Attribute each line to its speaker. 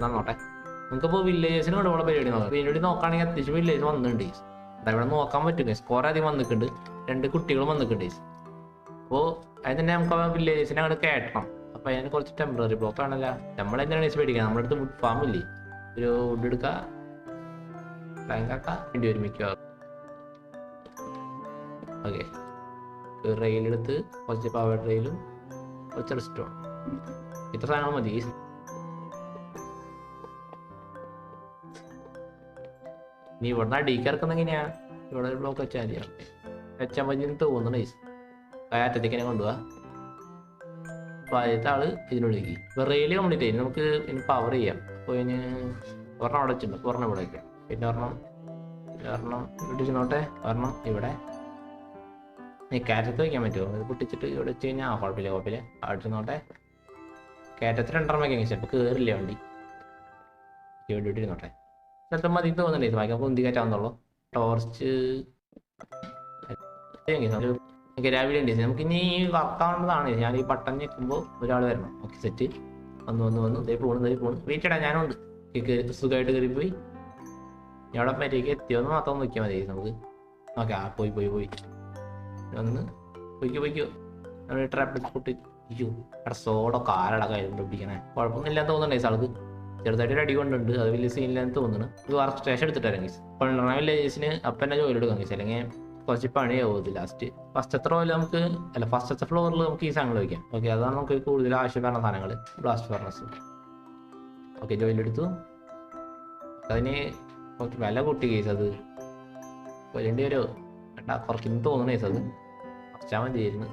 Speaker 1: നന്നോട്ടെ. നമുക്കിപ്പോൾ വില്ലേജസിന് കൊണ്ട് ഇവിടെ പരിപാടി നോക്കാം. പരിപാടി നോക്കുകയാണെങ്കിൽ അത്യാവശ്യം വില്ലേജ് വന്നിട്ടുണ്ട്. ഇവിടെ നോക്കാൻ പറ്റും. സ്കോർ ആദ്യം വന്നിട്ടുണ്ട്, 2 കുട്ടികളും വന്നിട്ടുണ്ട്. അപ്പോൾ അതിന് തന്നെ നമുക്ക് ആ വില്ലേജസിനെ അങ്ങോട്ട് കയറ്റണം. അപ്പോൾ അതിന് കുറച്ച് ടെമ്പററി ബ്ലോക്ക് ആണല്ലോ. നമ്മളെന്താണ് പേടിക്കുക? നമ്മുടെ അടുത്ത് വുഡ് ഫാം ഇല്ലേ? ഒരു വുഡ് എടുക്കുക, ബാങ്കാക്കാം, വേണ്ടി ഒരുമിക്കുക. ഓക്കെ, റെയിലെടുത്ത് കുറച്ച് പവർ റെയിലും കുറച്ച് റെസ്റ്റോ, ഇത്ര സാധനങ്ങൾ മതി. ഇനി ഇവിടുന്ന് അടിക്ക് ഇറക്കുന്ന എങ്ങനെയാ? ഇവിടെ ഒരു ബ്ലോക്ക് വെച്ചാൽ മതി. വെച്ചാൽ മതി എന്ന് തോന്നുന്നു. കയറ്റത്തേക്കിനെ കൊണ്ടുപോവാ. അപ്പോൾ ആദ്യത്തെ ആള് ഇതിനുള്ളിലേക്ക്. ഇപ്പോൾ റെയില് കംപ്ലീറ്റ് ആയി. നമുക്ക് ഇനി പവർ ചെയ്യാം. അപ്പോൾ ഇതിന് ഒരെണ്ണം അവിടെ വെച്ചിട്ടുണ്ട്, ഒരെണ്ണം ഇവിടെ വയ്ക്കാം. പിന്നെ ഒരെണ്ണം ഇവിടെ ഇരുന്നോട്ടെ, ഒരെണ്ണം ഇവിടെ. കയറ്റത്ത് വയ്ക്കാൻ പറ്റുമോ? ഇത് പൊട്ടിച്ചിട്ട് ഇവിടെ വെച്ച് കഴിഞ്ഞാൽ കുഴപ്പമില്ല. അവിടെ ഇരുന്നോട്ടെ. കയറ്റത്തിൽ 2 വയ്ക്കാൻ ചിലപ്പോൾ കയറില്ല വണ്ടി. ഇവിടെ ഇരുന്നോട്ടെ. സ്ഥലത്ത് മതി തോന്നുന്നുണ്ട്. വായിക്കാൻ പൊന്തി കയറ്റാവുന്നുള്ളൂ. ടോർച്ച് രാവിലെ ഉണ്ട്. നമുക്ക് ഇനി വർക്കാവേണ്ടതാണ്. ഞാൻ ഈ ബട്ടൺ ഞെക്കുമ്പോൾ ഒരാൾ വരണം. Okay, set. വന്നു ഇതേ പോണു. വെയിറ്റ് ഇടാം, ഞാനുണ്ട്. സുഖമായിട്ട് കയറിപ്പോയി. ഞാൻ അവിടെ മര്യാദയ്ക്ക് എത്തിയോന്ന് മാത്രം നോക്കിയാൽ മതി നമുക്ക്. ഓക്കെ, ആ പോയി ഒന്ന് പൊയ്ക്കോ. നമ്മൾ ട്രാപ്പ് പൊട്ടി സോഡോ കാലട കയ്യിലുണ്ട് പിടിക്കണേ. കുഴപ്പമൊന്നുമില്ല തോന്നുന്നുണ്ട് ആൾക്ക്. ചെറുതായിട്ട് അടി കൊണ്ടുണ്ട്, അത് വലിയ സീനില്ലാന്ന് തോന്നുന്നു. ഇത് വർക്ക് സ്റ്റേഷൻ എടുത്തിട്ട് ഇറങ്ങി. പണിറ വില്ലേജസിന് അപ്പം തന്നെ ജോലി എടുക്കാൻ കഴിച്ചു. അല്ലെങ്കിൽ കുറച്ച് പണിയാവും ഇത് ലാസ്റ്റ്. ഫസ്റ്റത്തെ റോയിൽ നമുക്ക് ഫസ്റ്റത്തെ ഫ്ലോറിൽ നമുക്ക് ഈ സാധനങ്ങൾ വയ്ക്കാം. ഓക്കെ, അതാണ് നമുക്ക് കൂടുതൽ ആവശ്യം വരുന്ന സാധനങ്ങൾ. Blast furnace. ഓക്കെ, ജോലിയെടുത്തു. അതിന് കുറച്ച് വില കൂട്ടി കേസ്. അത് കൊല്ലേണ്ടി വരുമോ? കുറയ്ക്കുന്നു തോന്നുന്നു കേസ്. അത് കുറച്ചാൽ മതിയായിരുന്നു.